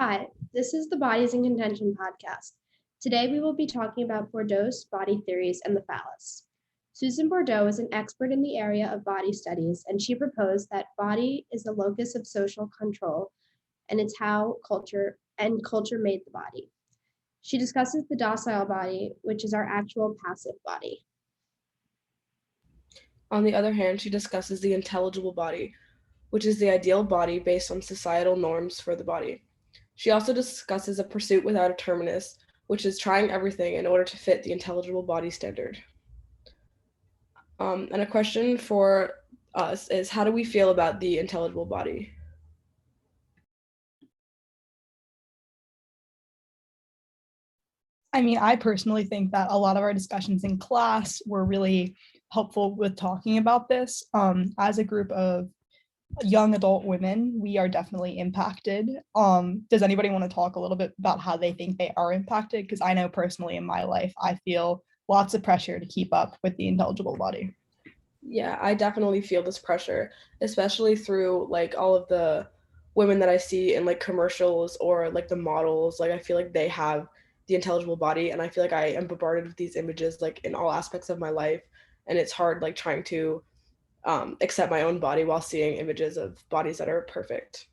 Hi, this is the Bodies in Contention podcast. Today we will be talking about Bordeaux's body theories and the phallus. Susan Bordo is an expert in the area of body studies, and she proposed that body is the locus of social control, and it's how culture made the body. She discusses the docile body, which is our actual passive body. On the other hand, she discusses the intelligible body, which is the ideal body based on societal norms for the body. She also discusses a pursuit without a terminus, which is trying everything in order to fit the intelligible body standard. And a question for us is, how do we feel about the intelligible body? I mean, I personally think that a lot of our discussions in class were really helpful with talking about this. As a group of young adult women, we are definitely impacted. Does anybody want to talk a little bit about how they think they are impacted? Because I know personally in my life, I feel lots of pressure to keep up with the intelligible body. Yeah, I definitely feel this pressure, especially through like all of the women that I see in like commercials or like the models. Like I feel like they have the intelligible body, and I feel like I am bombarded with these images like in all aspects of my life, and it's hard like trying to accept my own body while seeing images of bodies that are perfect.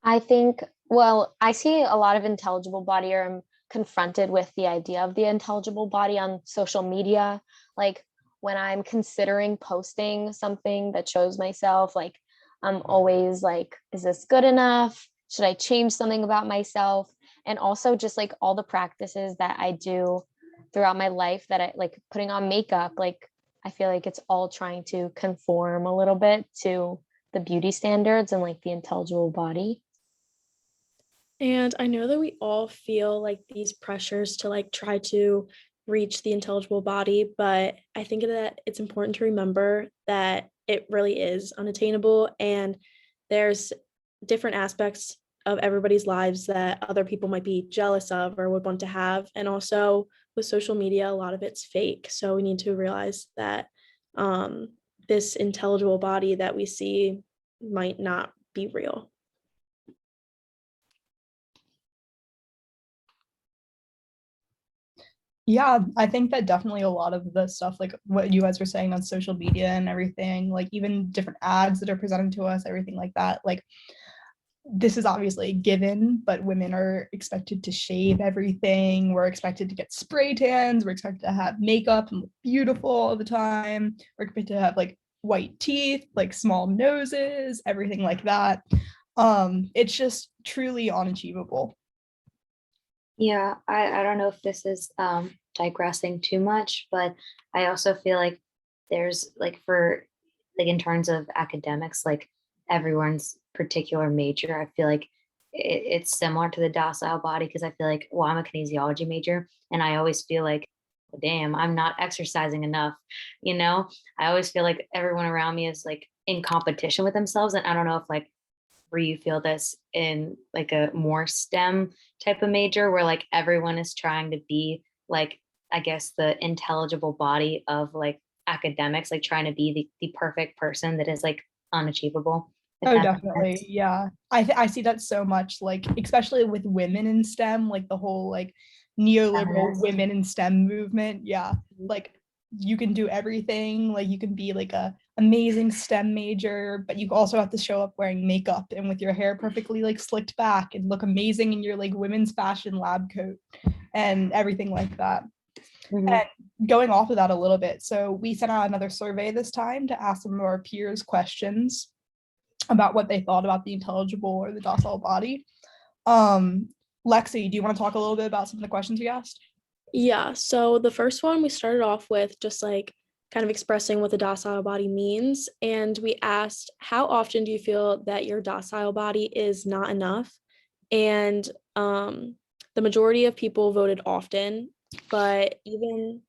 I see a lot of intelligible body, or I'm confronted with the idea of the intelligible body on social media. Like when I'm considering posting something that shows myself, like I'm always like, is this good enough? Should I change something about myself? And also just like all the practices that I do throughout my life, that I like putting on makeup, like I feel like it's all trying to conform a little bit to the beauty standards and like the intelligible body. And I know that we all feel like these pressures to like try to reach the intelligible body, but I think that it's important to remember that it really is unattainable, and there's different aspects of everybody's lives that other people might be jealous of or would want to have. And also with social media, a lot of it's fake. So we need to realize that this intelligible body that we see might not be real. Yeah, I think that definitely a lot of the stuff, like what you guys were saying on social media and everything, like even different ads that are presented to us, everything like that, like this is obviously a given, but women are expected to shave everything. We're expected to get spray tans. We're expected to have makeup and look beautiful all the time. We're expected to have like white teeth, like small noses, everything like that. It's just truly unachievable. Yeah, I don't know if this is digressing too much, but I also feel like there's like for like in terms of academics, like everyone's particular major, I feel like it's similar to the docile body because I feel like, well, I'm a kinesiology major and I always feel like, damn, I'm not exercising enough. You know, I always feel like everyone around me is like in competition with themselves. And I don't know if like where you feel this in like a more STEM type of major where like everyone is trying to be like, I guess, the intelligible body of like academics, like trying to be the perfect person that is like unachievable. Oh, definitely. Yeah. I see that so much, like, especially with women in STEM, like the whole like neoliberal women in STEM movement. Yeah. Like you can do everything. Like you can be like a amazing STEM major, but you also have to show up wearing makeup and with your hair perfectly like slicked back and look amazing in your like women's fashion lab coat and everything like that. Mm-hmm. And going off of that a little bit, so we sent out another survey this time to ask some of our peers questions about what they thought about the intelligible or the docile body. Lexi, do you want to talk a little bit about some of the questions we asked? Yeah, so the first one we started off with just like kind of expressing what the docile body means. And we asked, how often do you feel that your docile body is not enough? And the majority of people voted often, but even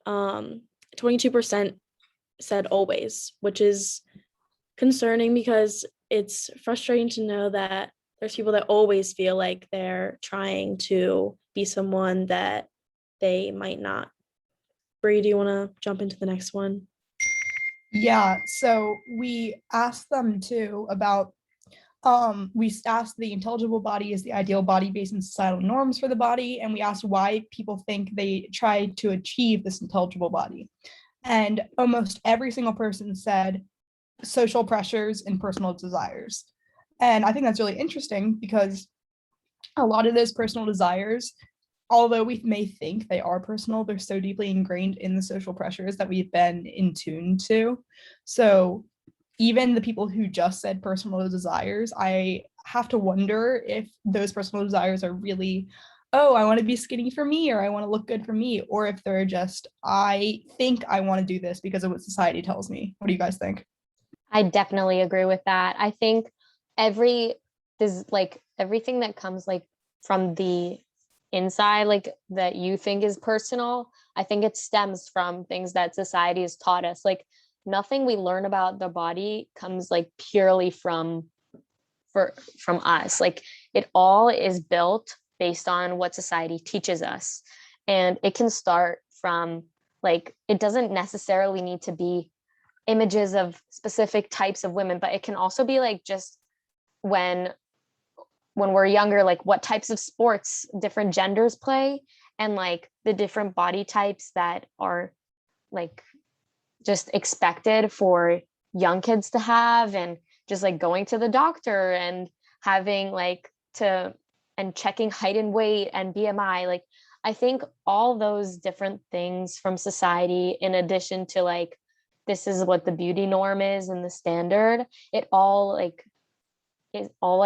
22% said always, which is concerning because it's frustrating to know that there's people that always feel like they're trying to be someone that they might not. Bree, do you want to jump into the next one? Yeah, so we asked them too about we asked the intelligible body is the ideal body based on societal norms for the body, and we asked why people think they try to achieve this intelligible body. And almost every single person said social pressures and personal desires. And I think that's really interesting because a lot of those personal desires, although we may think they are personal, they're so deeply ingrained in the social pressures that we've been in tune to. So even the people who just said personal desires, I have to wonder if those personal desires are really, oh, I want to be skinny for me, or I want to look good for me, or if they're just, I think I want to do this because of what society tells me. What do you guys think? I definitely agree with that. I think everything that comes like from the inside, like that you think is personal, I think it stems from things that society has taught us. Like nothing we learn about the body comes like purely from us. Like it all is built based on what society teaches us. And it can start from like, it doesn't necessarily need to be images of specific types of women, but it can also be like just when we're younger, like what types of sports different genders play, and like the different body types that are like just expected for young kids to have, and just like going to the doctor and having and checking height and weight and BMI. Like I think all those different things from society, in addition to like this is what the beauty norm is and the standard, it all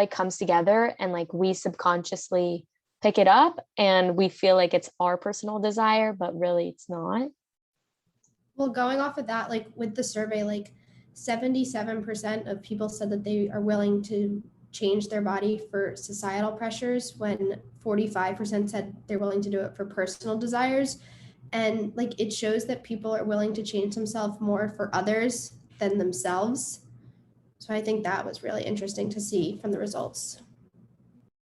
comes together, and like we subconsciously pick it up and we feel like it's our personal desire, but really it's not. Well, going off of that, like with the survey, like 77% of people said that they are willing to change their body for societal pressures, when 45% said they're willing to do it for personal desires. And like it shows that people are willing to change themselves more for others than themselves. So I think that was really interesting to see from the results.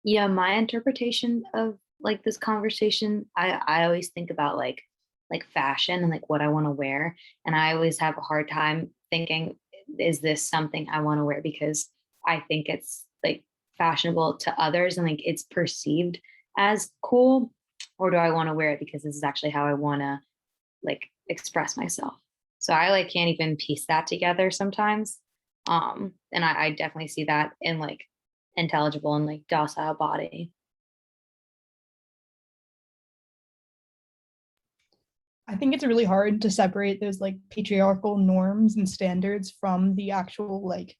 Yeah, my interpretation of like this conversation, I always think about like fashion and like what I want to wear, and I always have a hard time thinking, is this something I want to wear because I think it's like fashionable to others and like it's perceived as cool, or do I want to wear it because this is actually how I want to like express myself? So I like can't even piece that together sometimes. And I definitely see that in like intelligible and like docile body. I think it's really hard to separate those like patriarchal norms and standards from the actual like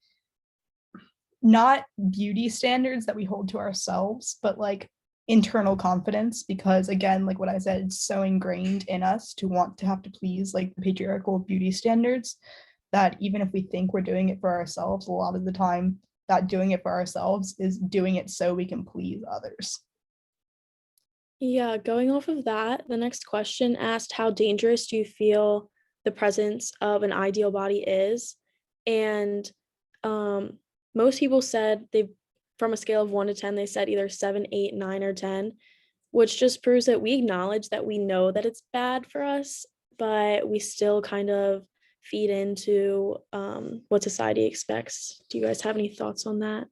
not beauty standards that we hold to ourselves, but like internal confidence, because again, like what I said, it's so ingrained in us to want to have to please like the patriarchal beauty standards, that even if we think we're doing it for ourselves, a lot of the time that doing it for ourselves is doing it so we can please others. Yeah, going off of that, the next question asked, how dangerous do you feel the presence of an ideal body is? And most people said from a scale of 1 to 10, they said either 7, 8, 9, or 10, which just proves that we acknowledge that we know that it's bad for us, but we still kind of feed into what society expects. Do you guys have any thoughts on that?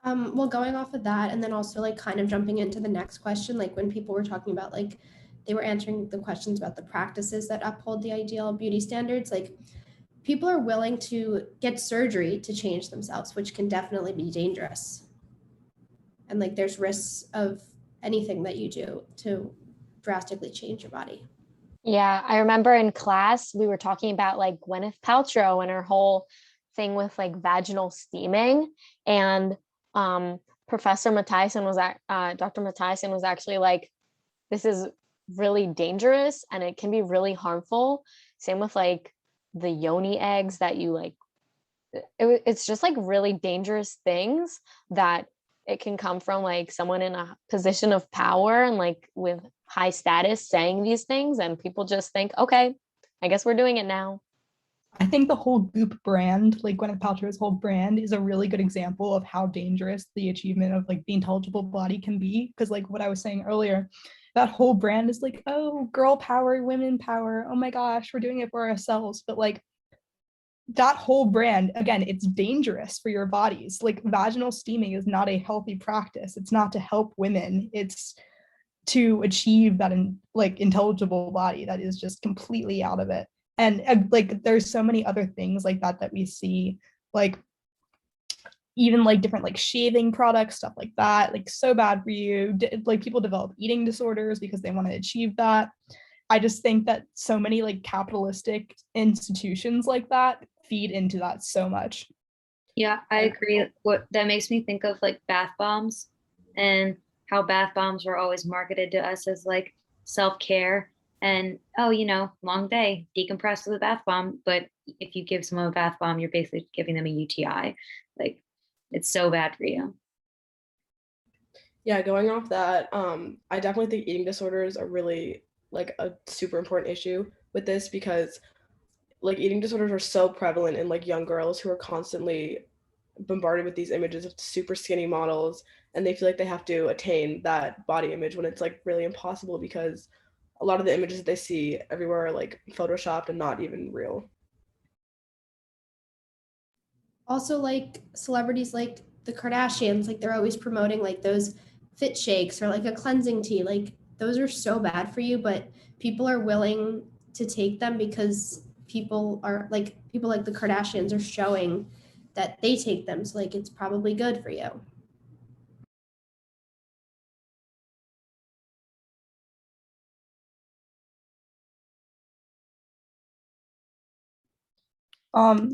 Well, going off of that, and then also like kind of jumping into the next question, like when people were talking about like they were answering the questions about the practices that uphold the ideal beauty standards, like people are willing to get surgery to change themselves, which can definitely be dangerous. And like there's risks of anything that you do to drastically change your body. Yeah, I remember in class we were talking about like Gwyneth Paltrow and her whole thing with like vaginal steaming, and Professor Matthiessen Dr. Matthiessen was actually like, this is really dangerous and it can be really harmful. Same with like the yoni eggs that you like, it's just like really dangerous things that it can come from like someone in a position of power and like with high status saying these things, and people just think, okay, I guess we're doing it now. I think the whole Goop brand, like Gwyneth Paltrow's whole brand, is a really good example of how dangerous the achievement of like the intelligible body can be. Because like what I was saying earlier, that whole brand is like, oh, girl power, women power. Oh my gosh, we're doing it for ourselves. But like that whole brand, again, it's dangerous for your bodies. Like vaginal steaming is not a healthy practice. It's not to help women. It's to achieve that intelligible body that is just completely out of it. And like there's so many other things like that we see, like even like different like shaving products, stuff like that, like so bad for you. Like people develop eating disorders because they want to achieve that. I just think that so many like capitalistic institutions like that feed into that so much. Yeah, I agree. What that makes me think of like bath bombs and how bath bombs were always marketed to us as like self-care and oh, long day, decompress with a bath bomb. But if you give someone a bath bomb, you're basically giving them a UTI. Like it's so bad for you. Yeah, going off that, I definitely think eating disorders are really like a super important issue with this because like eating disorders are so prevalent in like young girls who are constantly bombarded with these images of super skinny models, and they feel like they have to attain that body image when it's like really impossible because a lot of the images that they see everywhere are like photoshopped and not even real. Also, like celebrities like the Kardashians, like they're always promoting like those fit shakes or like a cleansing tea. Like those are so bad for you, but people are willing to take them because people like the Kardashians are showing that they take them. So like it's probably good for you.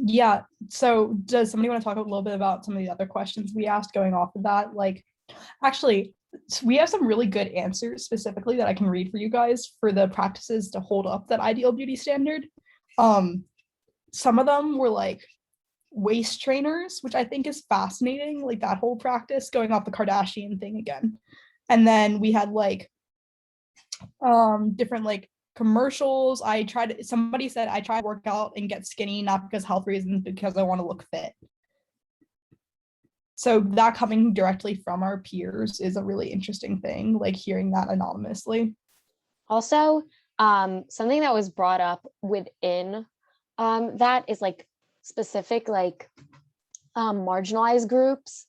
Yeah, so does somebody want to talk a little bit about some of the other questions we asked going off of that? Like actually, we have some really good answers specifically that I can read for you guys for the practices to hold up that ideal beauty standard. Some of them were like waist trainers, which I think is fascinating, like that whole practice going off the Kardashian thing again. And then we had like different like commercials. Somebody said I tried to work out and get skinny, not because health reasons, because I want to look fit. So that coming directly from our peers is a really interesting thing, like hearing that anonymously. Also, something that was brought up within that is like specific like marginalized groups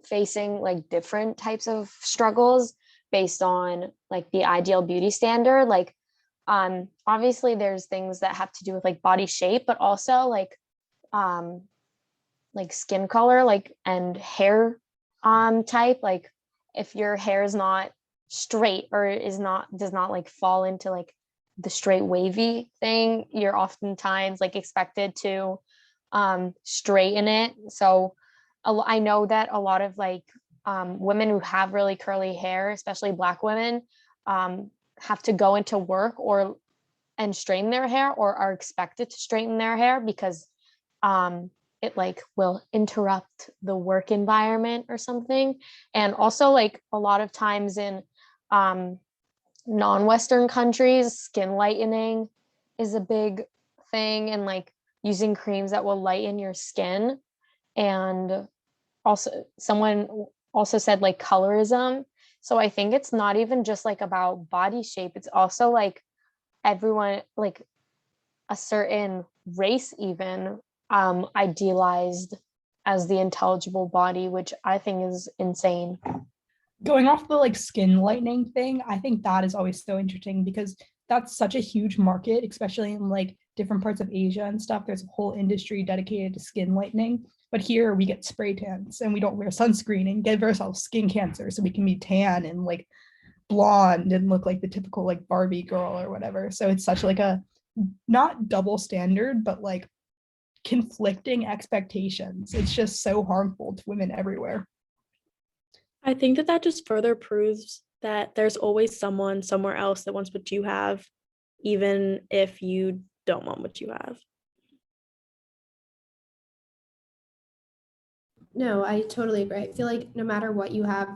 facing like different types of struggles based on like the ideal beauty standard. Like obviously there's things that have to do with like body shape, but also like skin color, like and hair type. Like if your hair is not straight or does not like fall into like the straight wavy thing, you're oftentimes like expected to straighten it. So I know that a lot of like women who have really curly hair, especially Black women, have to go into work and straighten their hair, or are expected to straighten their hair because it like will interrupt the work environment or something. And also like a lot of times in non-Western countries, skin lightening is a big thing, and like using creams that will lighten your skin. And also someone also said like colorism. So I think it's not even just like about body shape, it's also like everyone, like a certain race even idealized as the intelligible body, which I think is insane. Going off the like skin lightening thing, I think that is always so interesting because that's such a huge market, especially in like different parts of Asia and stuff. There's a whole industry dedicated to skin lightening. But here we get spray tans and we don't wear sunscreen and give ourselves skin cancer so we can be tan and like blonde and look like the typical like Barbie girl or whatever. So it's such like a not double standard, but like conflicting expectations. It's just so harmful to women everywhere. I think that just further proves that there's always someone somewhere else that wants what you have, even if you don't want what you have. No, I totally agree. I feel like no matter what you have,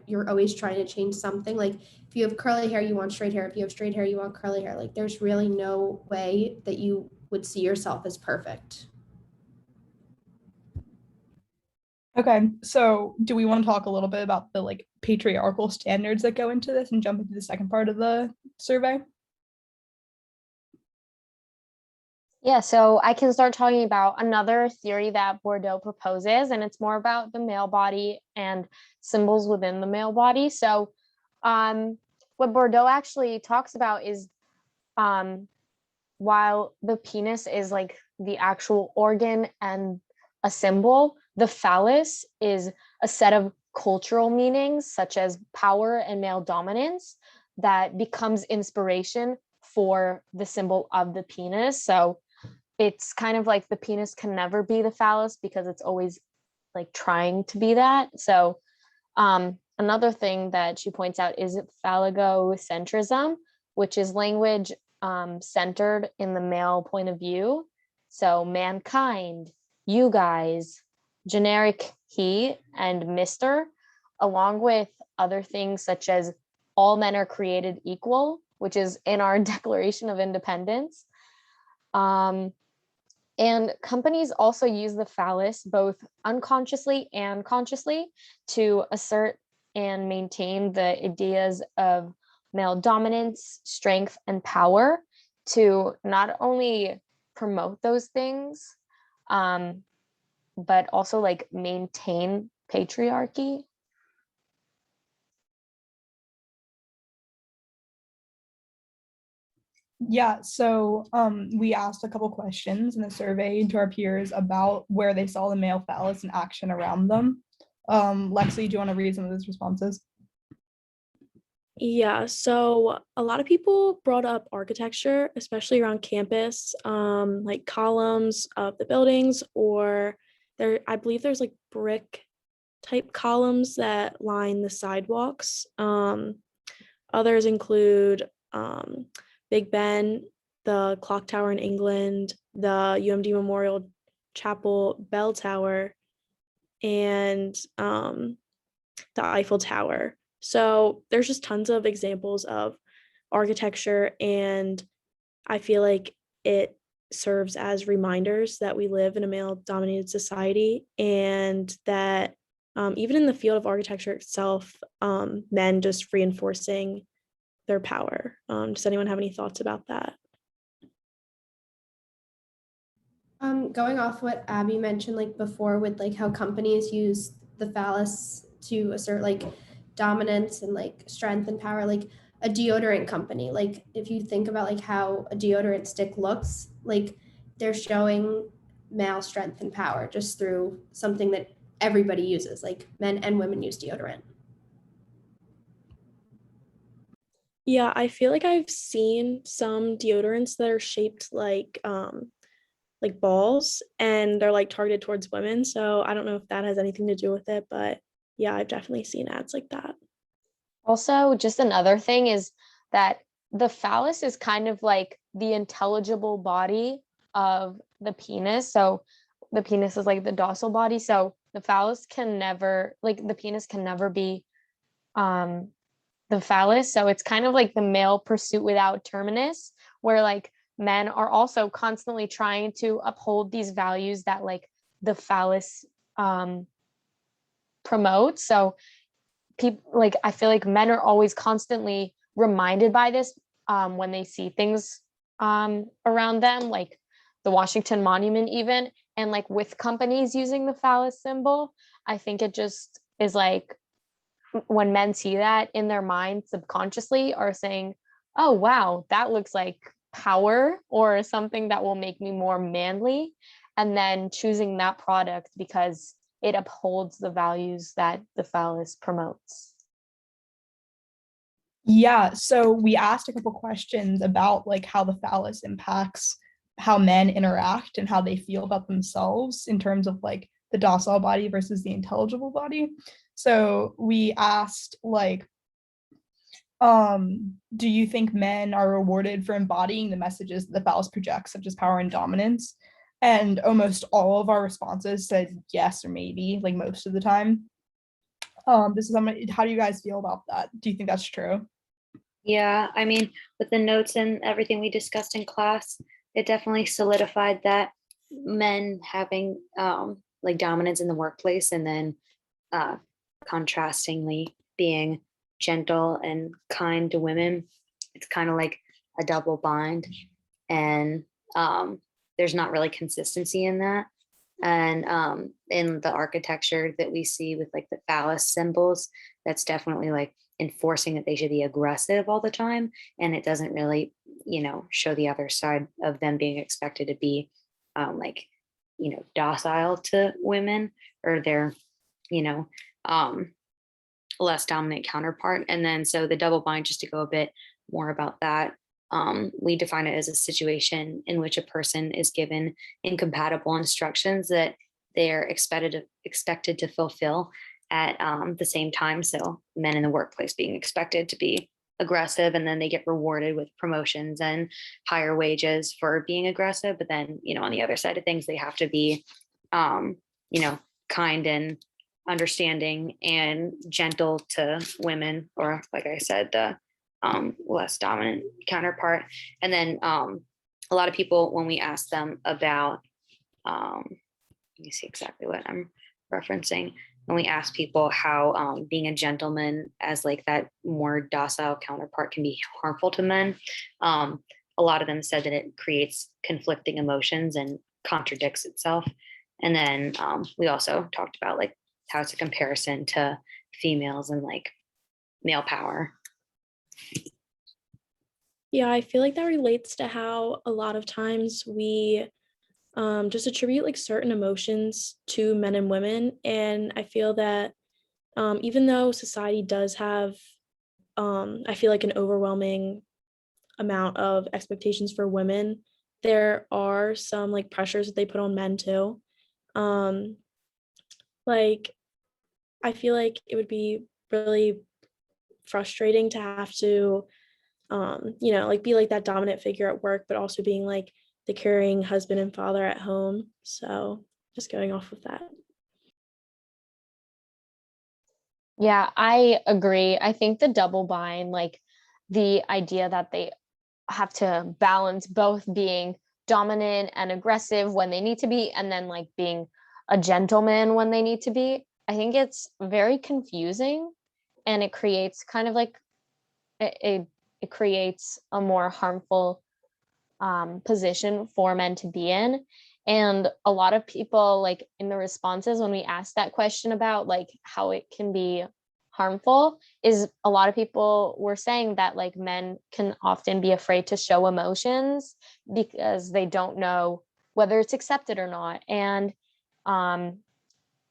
you're always trying to change something. Like if you have curly hair, you want straight hair. If you have straight hair, you want curly hair. Like there's really no way that you would see yourself as perfect. Okay, so do we want to talk a little bit about the like patriarchal standards that go into this and jump into the second part of the survey? Yeah, so I can start talking about another theory that Bordeaux proposes, and it's more about the male body and symbols within the male body. So, what Bordeaux actually talks about is um, while the penis is like the actual organ and a symbol, the phallus is a set of cultural meanings such as power and male dominance that becomes inspiration for the symbol of the penis. So it's kind of like the penis can never be the phallus because it's always like trying to be that. So another thing that she points out is phallogocentrism, which is language centered in the male point of view. So mankind, you guys, generic he and Mr., along with other things such as all men are created equal, which is in our Declaration of Independence. And companies also use the phallus both unconsciously and consciously to assert and maintain the ideas of male dominance, strength, and power to not only promote those things, but also like maintain patriarchy. Yeah, so we asked a couple questions in a survey to our peers about where they saw the male phallus in action around them. Lexi, do you want to read some of those responses? Yeah, so a lot of people brought up architecture, especially around campus, like columns of the buildings, or I believe there's like brick type columns that line the sidewalks. Others include Big Ben, the clock tower in England, the UMD Memorial Chapel bell tower, and the Eiffel Tower. So there's just tons of examples of architecture, and I feel like it serves as reminders that we live in a male-dominated society, and that even in the field of architecture itself, men just reinforcing their power. Does anyone have any thoughts about that? Going off what Abby mentioned like before with like how companies use the phallus to assert like dominance and like strength and power, like a deodorant company, like if you think about like how a deodorant stick looks, like they're showing male strength and power just through something that everybody uses, like men and women use deodorant. Yeah, I feel like I've seen some deodorants that are shaped like balls, and they're like targeted towards women. So I don't know if that has anything to do with it, but yeah, I've definitely seen ads like that. Also, just another thing is that the phallus is kind of like the intelligible body of the penis. So the penis is like the docile body. So the phallus can never, like the penis can never be um the phallus. So it's kind of like the male pursuit without terminus, where like men are also constantly trying to uphold these values that like the phallus promotes. So people like I feel like men are always constantly reminded by this when they see things around them, like the Washington Monument, even, and like with companies using the phallus symbol. I think it just is like when men see that in their mind subconsciously are saying, oh wow, that looks like power or something that will make me more manly, and then choosing that product because it upholds the values that the phallus promotes. Yeah, so we asked a couple questions about like how the phallus impacts how men interact and how they feel about themselves in terms of like the docile body versus the intelligible body. So we asked like, do you think men are rewarded for embodying the messages that the phallus projects, such as power and dominance? And almost all of our responses said yes or maybe, like most of the time. This is how do you guys feel about that? Do you think that's true? Yeah, I mean, with the notes and everything we discussed in class, it definitely solidified that men having like dominance in the workplace, and then uh, contrastingly being gentle and kind to women. It's kind of like a double bind. And there's not really consistency in that. And in the architecture that we see with like the phallus symbols, that's definitely like enforcing that they should be aggressive all the time. And it doesn't really, show the other side of them being expected to be like, docile to women or their, less dominant counterpart. And then so the double bind, just to go a bit more about that, we define it as a situation in which a person is given incompatible instructions that they're expected to fulfill at the same time. So men in the workplace being expected to be aggressive, and then they get rewarded with promotions and higher wages for being aggressive. But then, on the other side of things, they have to be, kind and understanding and gentle to women, or like I said, the less dominant counterpart. And then a lot of people, when we ask them about, let me see exactly what I'm referencing. When we ask people how being a gentleman as like that more docile counterpart can be harmful to men, a lot of them said that it creates conflicting emotions and contradicts itself. And then we also talked about like how it's a comparison to females and like male power. Yeah, I feel like that relates to how a lot of times we just attribute like certain emotions to men and women. And I feel that even though society does have, I feel like an overwhelming amount of expectations for women, there are some like pressures that they put on men too. Like, I feel like it would be really frustrating to have to, like be like that dominant figure at work, but also being like the caring husband and father at home. So just going off of that. Yeah, I agree. I think the double bind, like the idea that they have to balance both being dominant and aggressive when they need to be, and then like being a gentleman when they need to be. I think it's very confusing, and it creates kind of like it creates a more harmful position for men to be in. And a lot of people, like in the responses when we asked that question about like how it can be harmful, is a lot of people were saying that like men can often be afraid to show emotions because they don't know whether it's accepted or not. And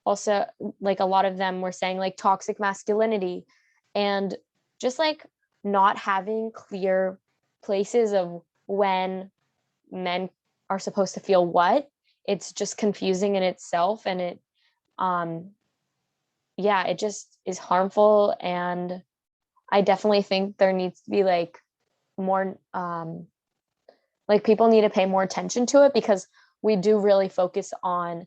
also like a lot of them were saying like toxic masculinity, and just like not having clear places of when men are supposed to feel what. It's just confusing in itself, and it it just is harmful. And I definitely think there needs to be like more like people need to pay more attention to it, because we do really focus on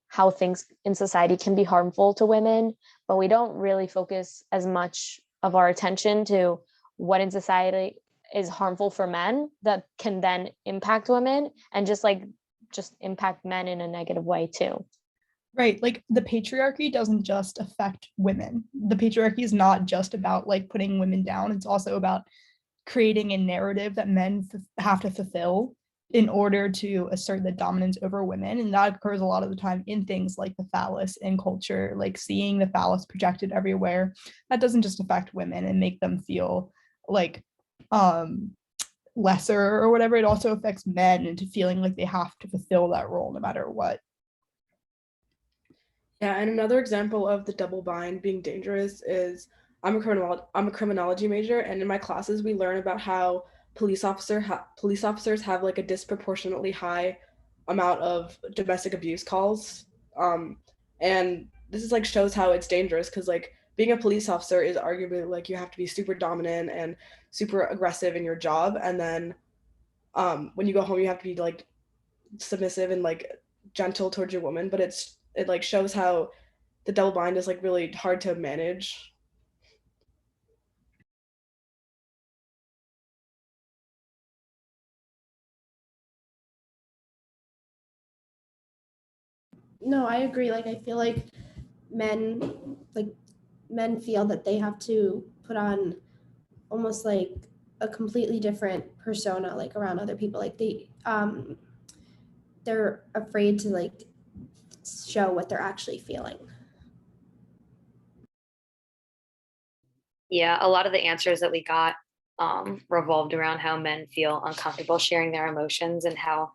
how things in society can be harmful to women, but we don't really focus as much of our attention to what in society is harmful for men that can then impact women, and just impact men in a negative way too. Right, like the patriarchy doesn't just affect women. The patriarchy is not just about like putting women down. It's also about creating a narrative that men have to fulfill in order to assert the dominance over women. And that occurs a lot of the time in things like the phallus in culture, like seeing the phallus projected everywhere. That doesn't just affect women and make them feel like lesser or whatever. It also affects men into feeling like they have to fulfill that role no matter what. Yeah, and another example of the double bind being dangerous is I'm a criminology major, and in my classes we learn about how police officers have like a disproportionately high amount of domestic abuse calls, and this is like shows how it's dangerous, because like being a police officer is arguably like you have to be super dominant and super aggressive in your job, and then when you go home you have to be like submissive and like gentle towards your woman, but it like shows how the double bind is like really hard to manage. No, I agree. Like, I feel like men, like, men feel that they have to put on almost like a completely different persona, like around other people. Like, they they're afraid to like show what they're actually feeling. Yeah, a lot of the answers that we got revolved around how men feel uncomfortable sharing their emotions, and how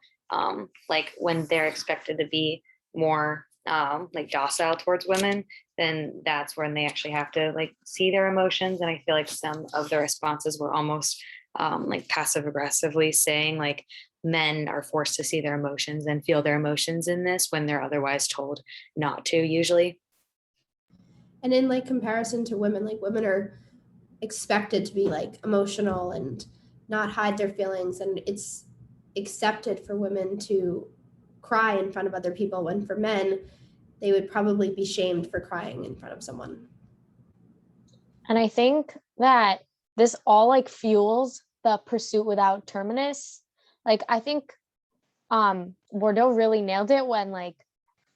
like when they're expected to be more like docile towards women, then that's when they actually have to like see their emotions. And I feel like some of the responses were almost like passive aggressively saying like men are forced to see their emotions and feel their emotions in this when they're otherwise told not to usually. And in like comparison to women, like women are expected to be like emotional and not hide their feelings, and it's accepted for women to cry in front of other people, when for men they would probably be shamed for crying in front of someone. And I think that this all like fuels the pursuit without terminus. Like I think Bordeaux really nailed it when like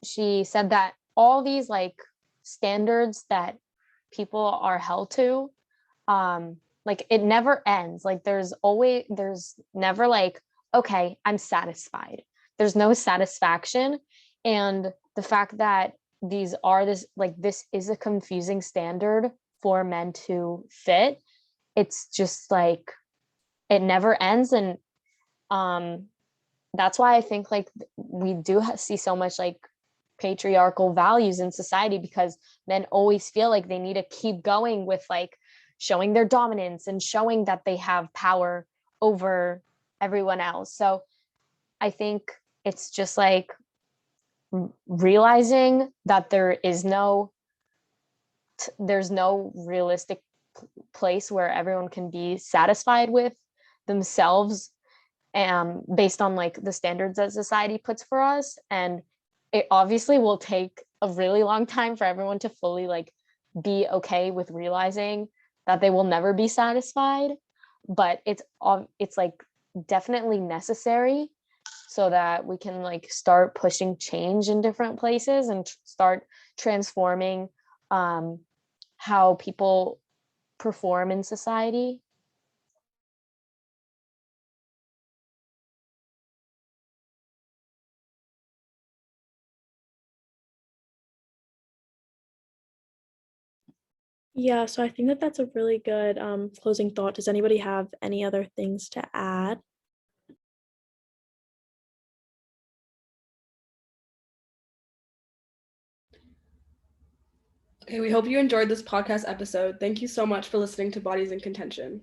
she said that all these like standards that people are held to, like it never ends. Like there's never like, okay, I'm satisfied. There's no satisfaction. And the fact that this is a confusing standard for men to fit, it's just like it never ends. And that's why I think like we do see so much like patriarchal values in society, because men always feel like they need to keep going with like showing their dominance and showing that they have power over everyone else. So I think it's just like realizing that there's no realistic place where everyone can be satisfied with themselves based on like the standards that society puts for us. And it obviously will take a really long time for everyone to fully like be okay with realizing that they will never be satisfied, but it's like definitely necessary so that we can like start pushing change in different places and start transforming how people perform in society. Yeah, so I think that that's a really good closing thought. Does anybody have any other things to add? Okay, we hope you enjoyed this podcast episode. Thank you so much for listening to Bodies in Contention.